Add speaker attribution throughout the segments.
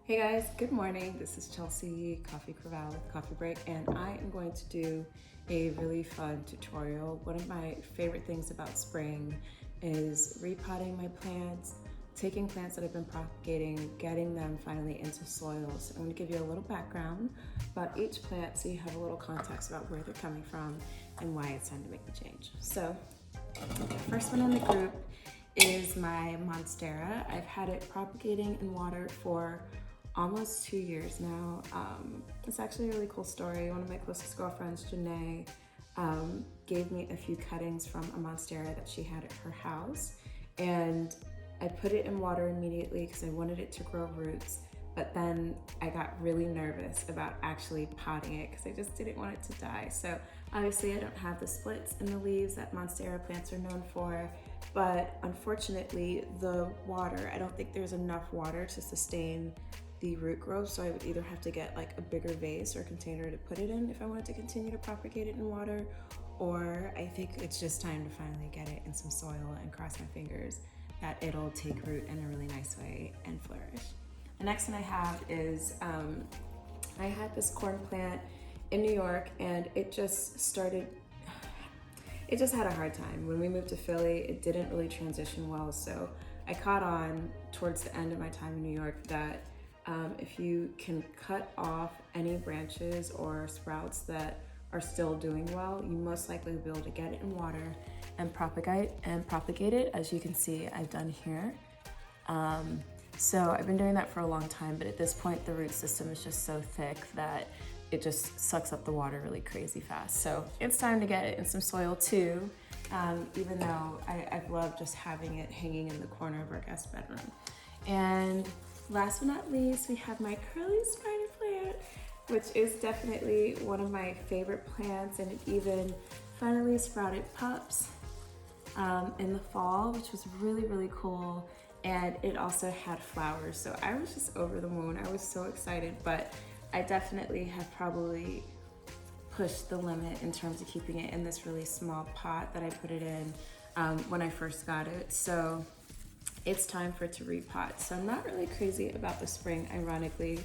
Speaker 1: Hey guys, good morning. This is Chelsea Coffee Corral with Coffee Break, and I am going to do a really fun tutorial. One of my favorite things about spring is repotting my plants, taking plants that I've been propagating, getting them finally into soil. So I'm going to give you a little background about each plant so you have a little context about where they're coming from and why it's time to make the change. So the first one in the group is my Monstera. I've had it propagating in water for almost 2 years now. It's actually a really cool story. One of my closest girlfriends, Janae, gave me a few cuttings from a Monstera that she had at her house. And I put it in water immediately because I wanted it to grow roots. But then I got really nervous about actually potting it because I just didn't want it to die. So obviously I don't have the splits in the leaves that Monstera plants are known for. But unfortunately, the water, I don't think there's enough water to sustain the root growth, so I would either have to get like a bigger vase or container to put it in if I wanted to continue to propagate it in water, or I think it's just time to finally get it in some soil and cross my fingers that it'll take root in a really nice way and flourish. The next one I have is, I had this corn plant in New York and it just had a hard time. When we moved to Philly, it didn't really transition well, so I caught on towards the end of my time in New York that if you can cut off any branches or sprouts that are still doing well, you most likely will be able to get it in water and propagate it, as you can see I've done here. So I've been doing that for a long time, but at this point the root system is just so thick that it just sucks up the water really crazy fast. So it's time to get it in some soil too, even though I've loved just having it hanging in the corner of our guest bedroom. And last but not least, we have my curly spider plant, which is definitely one of my favorite plants, and it even finally sprouted pups in the fall, which was really, really cool. And it also had flowers, so I was just over the moon. I was so excited, but I definitely have probably pushed the limit in terms of keeping it in this really small pot that I put it in when I first got it. So it's time for it to repot. So I'm not really crazy about the spring, ironically.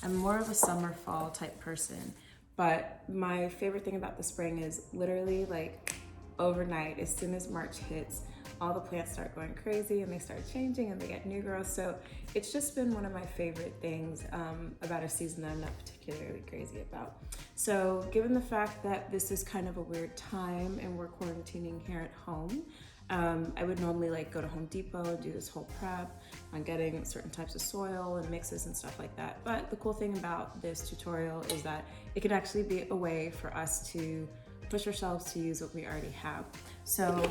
Speaker 1: I'm more of a summer, fall type person. But my favorite thing about the spring is literally like overnight, as soon as March hits, all the plants start going crazy and they start changing and they get new growth. So it's just been one of my favorite things about a season that I'm not particularly crazy about. So given the fact that this is kind of a weird time and we're quarantining here at home, I would normally like go to Home Depot and do this whole prep on getting certain types of soil and mixes and stuff like that. But the cool thing about this tutorial is that it can actually be a way for us to push ourselves to use what we already have. So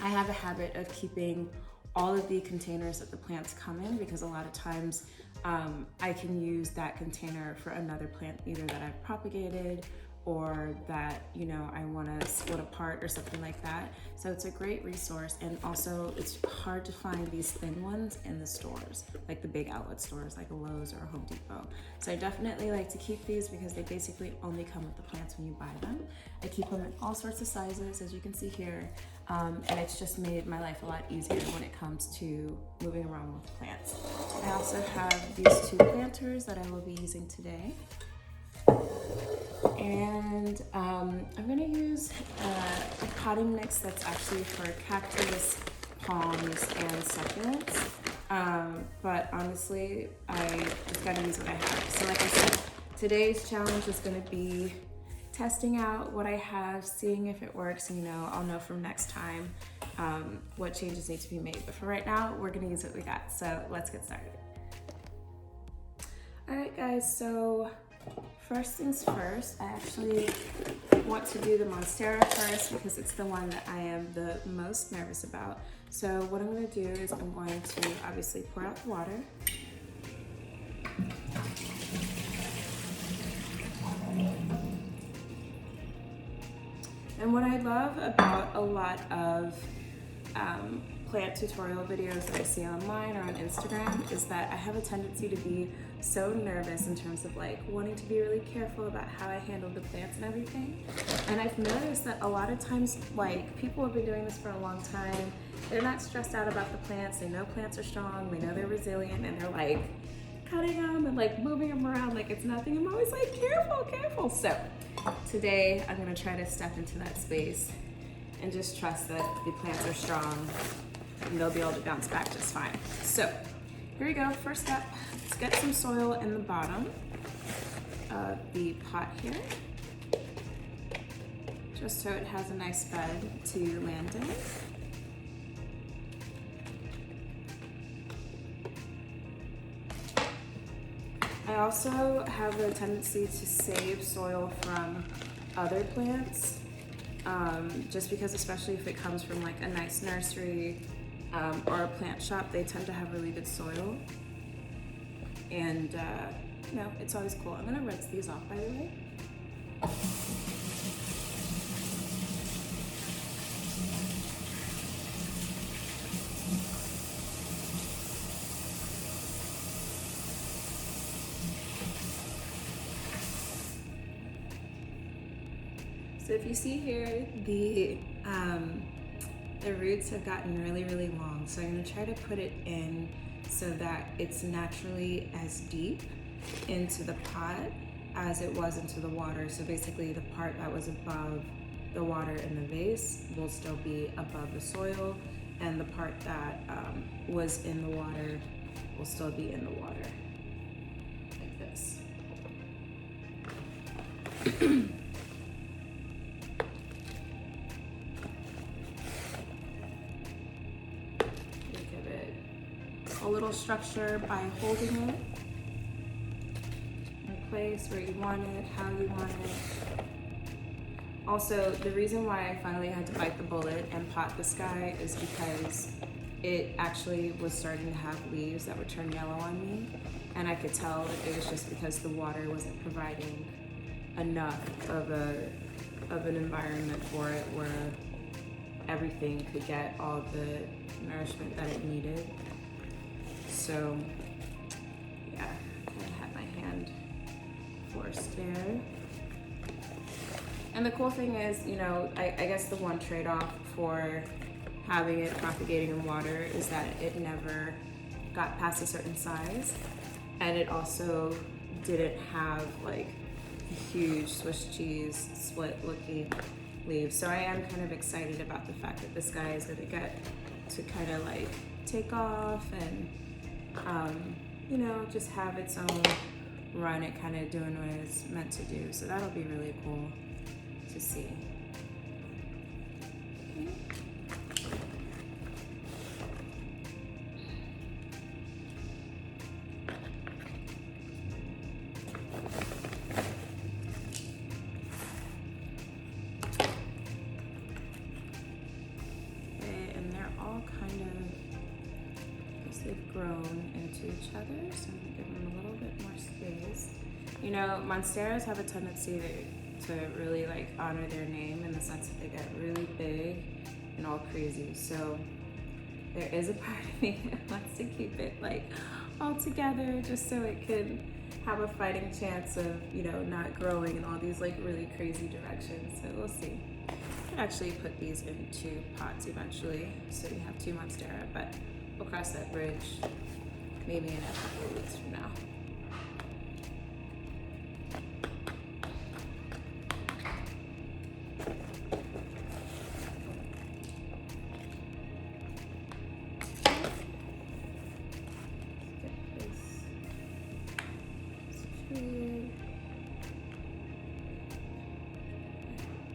Speaker 1: I have a habit of keeping all of the containers that the plants come in, because a lot of times I can use that container for another plant either that I've propagated or that, you know, I want to split apart or something like that. So it's a great resource, and also it's hard to find these thin ones in the stores, like the big outlet stores like a Lowe's or a Home Depot. So I definitely like to keep these because they basically only come with the plants when you buy them. I keep them in all sorts of sizes, as you can see here, and it's just made my life a lot easier when it comes to moving around with plants. I also have these two planters that I will be using today. And I'm gonna use a potting mix that's actually for cactus, palms, and succulents. But honestly, I just gotta use what I have. So like I said, today's challenge is gonna be testing out what I have, seeing if it works, and I'll know from next time what changes need to be made. But for right now, we're gonna use what we got. So let's get started. All right, guys, so first things first, I actually want to do the Monstera first because it's the one that I am the most nervous about. So what I'm going to do is I'm going to obviously pour out the water. And what I love about a lot of plant tutorial videos that I see online or on Instagram is that I have a tendency to be so nervous in terms of like wanting to be really careful about how I handle the plants and everything. And I've noticed that a lot of times, like, people have been doing this for a long time, they're not stressed out about the plants, they know plants are strong, they know they're resilient, and they're like cutting them and like moving them around like it's nothing. I'm always like, careful, careful. So today I'm gonna try to step into that space and just trust that the plants are strong and they'll be able to bounce back just fine. So here we go. First step, let's get some soil in the bottom of the pot here, just so it has a nice bed to land in. I also have a tendency to save soil from other plants, just because, especially if it comes from like a nice nursery or a plant shop, they tend to have really good soil. And you know, it's always cool. I'm gonna rinse these off, by the way. So if you see here, the roots have gotten really, really long. So I'm gonna try to put it in so that it's naturally as deep into the pot as it was into the water. So basically the part that was above the water in the vase will still be above the soil, and the part that was in the water will still be in the water, like this. Give it a little structure by holding it in place where you want it, how you want it. Also, the reason why I finally had to bite the bullet and pot this guy is because it actually was starting to have leaves that would turn yellow on me, and I could tell that it was just because the water wasn't providing enough of an environment for it where everything could get all the nourishment that it needed. So yeah, I had my hand forced there. And the cool thing is, you know, I guess the one trade-off for having it propagating in water is that it never got past a certain size, and it also didn't have like huge Swiss cheese split looking leaves. So I am kind of excited about the fact that this guy is gonna get to kind of like take off and you know, just have its own run at kind of doing what it's meant to do. So that'll be really cool to see. They've grown into each other, so I'm gonna give them a little bit more space. You know, Monsteras have a tendency to really like honor their name in the sense that they get really big and all crazy. So there is a part of me that wants to keep it like all together just so it can have a fighting chance of, you know, not growing in all these like really crazy directions. So we'll see. I could actually put these into pots eventually, so you have 2 Monstera, but we'll cross that bridge maybe in a couple of weeks from now.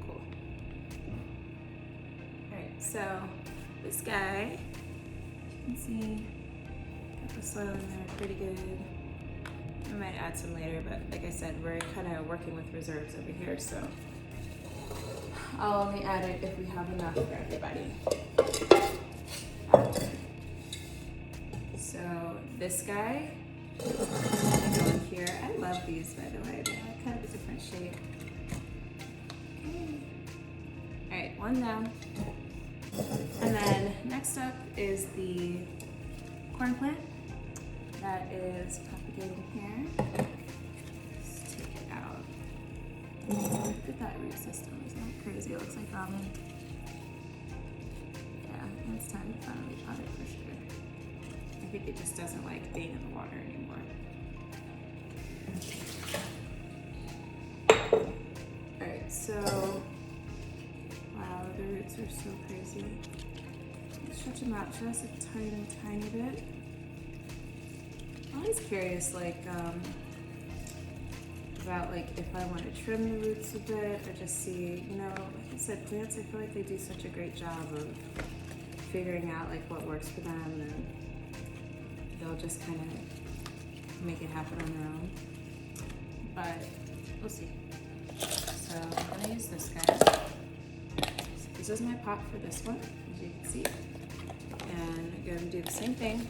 Speaker 1: Cool. All right, so this guy, you can see, got the soil in there pretty good. I might add some later, but like I said, we're kind of working with reserves over here, so I'll only add it if we have enough for everybody. So this guy, I'm gonna go in here. I love these, by the way. They're kind of a different shape. Okay. All right, one down. And then next up is the corn plant that is propagating here. Let's take it out. Look at that root system, isn't that crazy? It looks like ramen. Yeah, it's time to finally pot it for sure. I think it just doesn't like being in the water anymore. are so crazy. Stretch them out just a tiny, tiny bit. I'm always curious, like, about like if I want to trim the roots a bit or just see, you know, like I said, plants, I feel like they do such a great job of figuring out like what works for them, and they'll just kind of make it happen on their own. But we'll see. So I'm gonna use this guy. So this is my pot for this one, as you can see. And I'm going to do the same thing.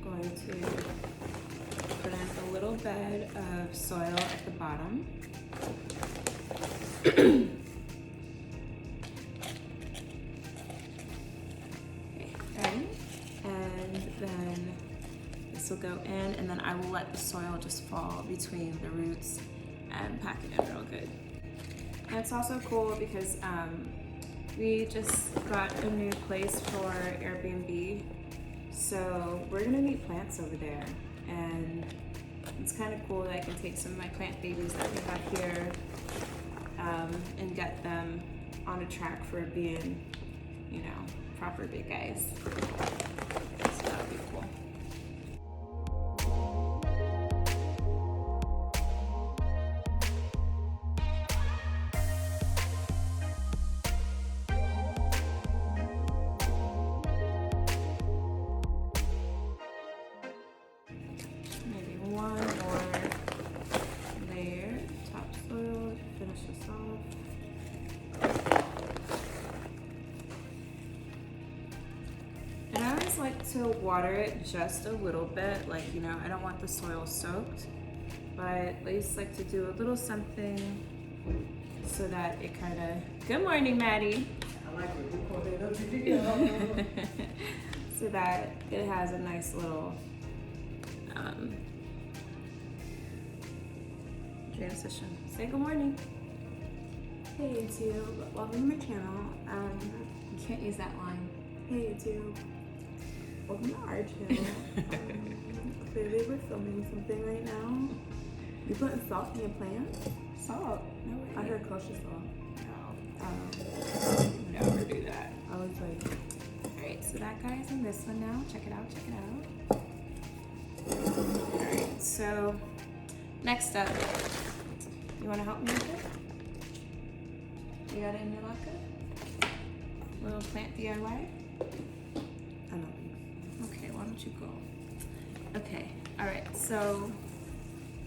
Speaker 1: I'm going to put in a little bed of soil at the bottom. Okay, ready? And then this will go in, and then I will let the soil just fall between the roots and pack it in real good. And it's also cool because we just got a new place for Airbnb, so we're gonna meet plants over there, and it's kind of cool that I can take some of my plant babies that we have here and get them on a track for being, you know, proper big guys. So that would be cool. One more layer, topsoil, finish this off. And I always like to water it just a little bit, like, you know, I don't want the soil soaked, but I at least like to do a little something so that it kind of, good morning, Maddie.
Speaker 2: I like it.
Speaker 1: So that it has a nice little transition. Say good morning.
Speaker 3: Hey YouTube, welcome to my channel.
Speaker 1: You can't use that line.
Speaker 3: Hey YouTube, welcome to our channel. Clearly we're filming something right now. You putting salt in your plant?
Speaker 1: Salt? No way.
Speaker 3: I heard kosher salt.
Speaker 1: No. Never do that.
Speaker 3: I was like,
Speaker 1: alright, so that guy's in this one now. Check it out, check it out. Alright, so next up, you want to help me with it? You got it in your locker? Little plant DIY?
Speaker 3: I don't think so.
Speaker 1: Okay, why don't you go? Okay, alright, so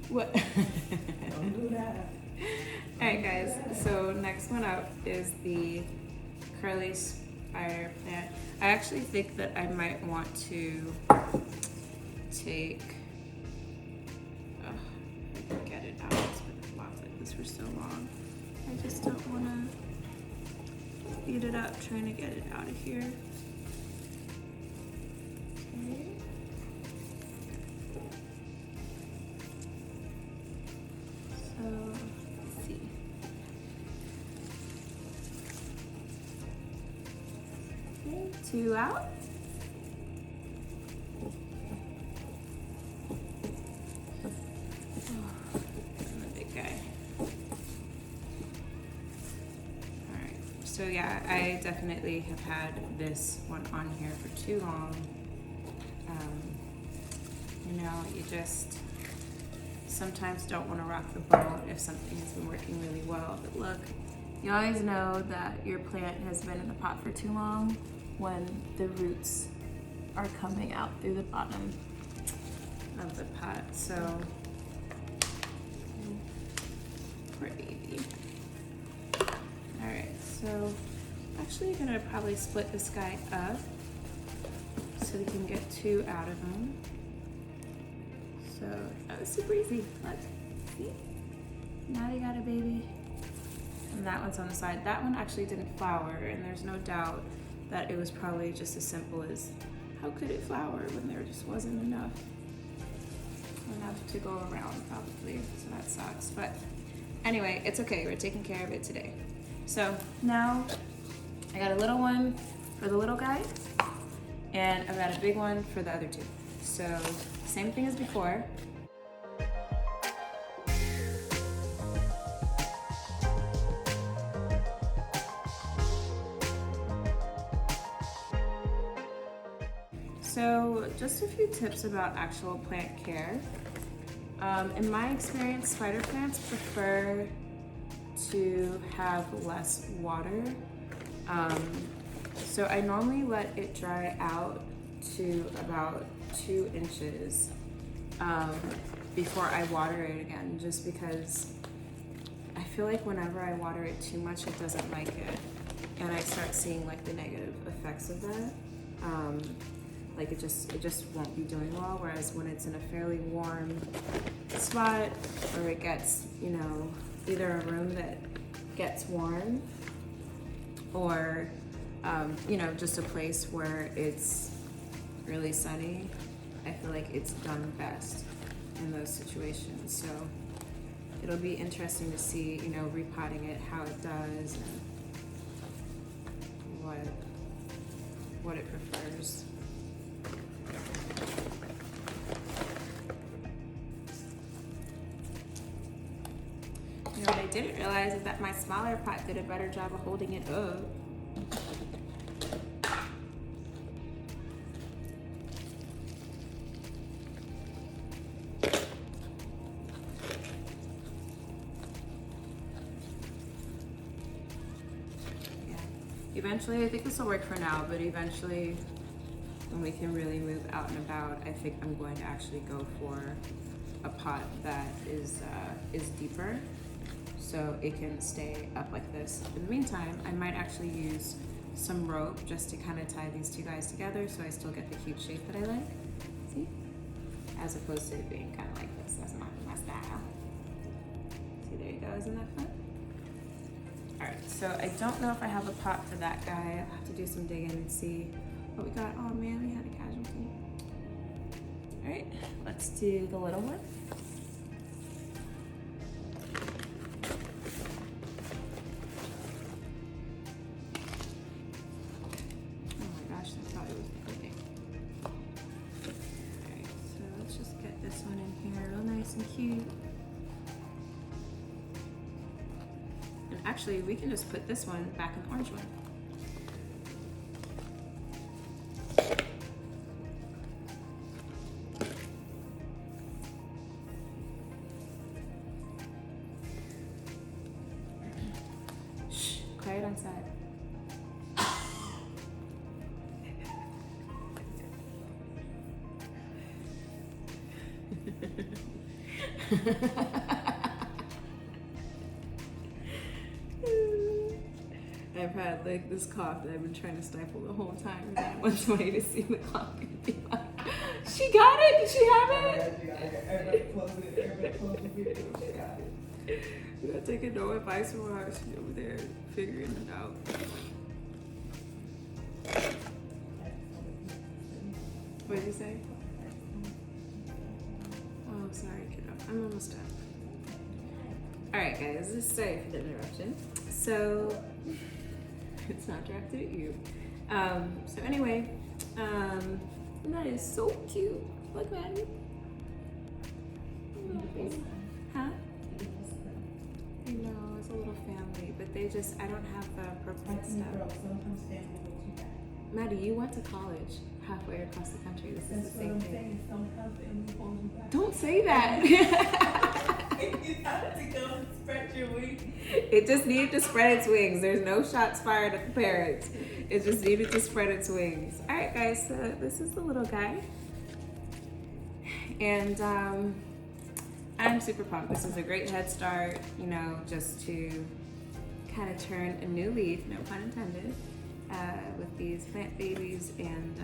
Speaker 1: what?
Speaker 2: Don't do that.
Speaker 1: Alright guys, so next one up is the curly spider plant. I actually think that I might want to take, I can get it out. It's been locked like this for so long. I just don't want to speed it up trying to get it out of here. Okay. So, let's see. Okay, 2 out. So yeah, I definitely have had this one on here for too long. You know, you just sometimes don't want to rock the boat if something has been working really well. But look, you always know that your plant has been in the pot for too long when the roots are coming out through the bottom of the pot. So, poor baby. Alright, so actually I'm gonna probably split this guy up so we can get 2 out of them. So that was super easy. Look, see? Now you got a baby. And that one's on the side. That one actually didn't flower, and there's no doubt that it was probably just as simple as how could it flower when there just wasn't enough to go around probably. So that sucks. But anyway, it's okay. We're taking care of it today. So now I got a little one for the little guy, and I've got a big one for the other 2. So same thing as before. So just a few tips about actual plant care. In my experience, spider plants prefer to have less water. So I normally let it dry out to about 2 inches before I water it again, just because I feel like whenever I water it too much, it doesn't like it. And I start seeing like the negative effects of that. Like it just won't be doing well. Whereas when it's in a fairly warm spot, or it gets, you know, either a room that gets warm, or you know, just a place where it's really sunny, I feel like it's done best in those situations. So it'll be interesting to see, you know, repotting it, how it does, and what it prefers. You know, what I didn't realize is that my smaller pot did a better job of holding it up. Eventually, I think this will work for now, but eventually when we can really move out and about, I think I'm going to actually go for a pot that is deeper, so it can stay up like this. In the meantime, I might actually use some rope just to kind of tie these two guys together so I still get the cute shape that I like. See? As opposed to it being kind of like this. That's not my style. See, there you go. Isn't that fun? Alright, so I don't know if I have a pot for that guy. I'll have to do some digging and see what we got. Oh man, we had a casualty. Alright, let's do the little one. Oh my gosh, that's how it was cooking. Alright, so let's just get this one in here real nice and cute. Actually, we can just put this one back in the orange one. Shh, quiet on side. I've had like this cough that I've been trying to stifle the whole time, and I want somebody to see the cough and be like, she got it? Did she have it?
Speaker 2: Everybody close the video. She got it.
Speaker 1: We gotta take it no advice from her. She's over there figuring it out. What did you say? Oh, sorry, kiddo. I'm almost done. Alright guys, sorry for the interruption. So, it's not directed at you. So anyway, that is so cute. Look at it. Huh? I know, it's a little family, but they just, I don't have the appropriate stuff. Maddie, you went to college halfway across the country. This is the same thing. Don't say that. It just needed to spread its wings. There's no shots fired at the parents. It just needed to spread its wings. All right, guys, so this is the little guy. And I'm super pumped. This is a great head start, you know, just to kind of turn a new leaf, no pun intended, with these plant babies and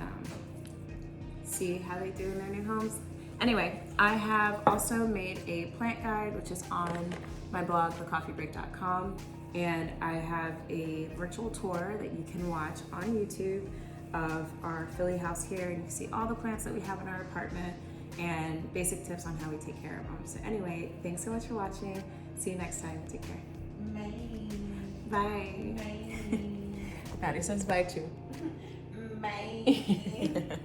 Speaker 1: see how they do in their new homes. Anyway, I have also made a plant guide, which is on my blog, thecoffeebreak.com, and I have a virtual tour that you can watch on YouTube of our Philly house here, and you can see all the plants that we have in our apartment and basic tips on how we take care of them. So anyway, thanks so much for watching. See you next time. Take care. Bye. Bye. Maddie says bye too.
Speaker 3: Bye.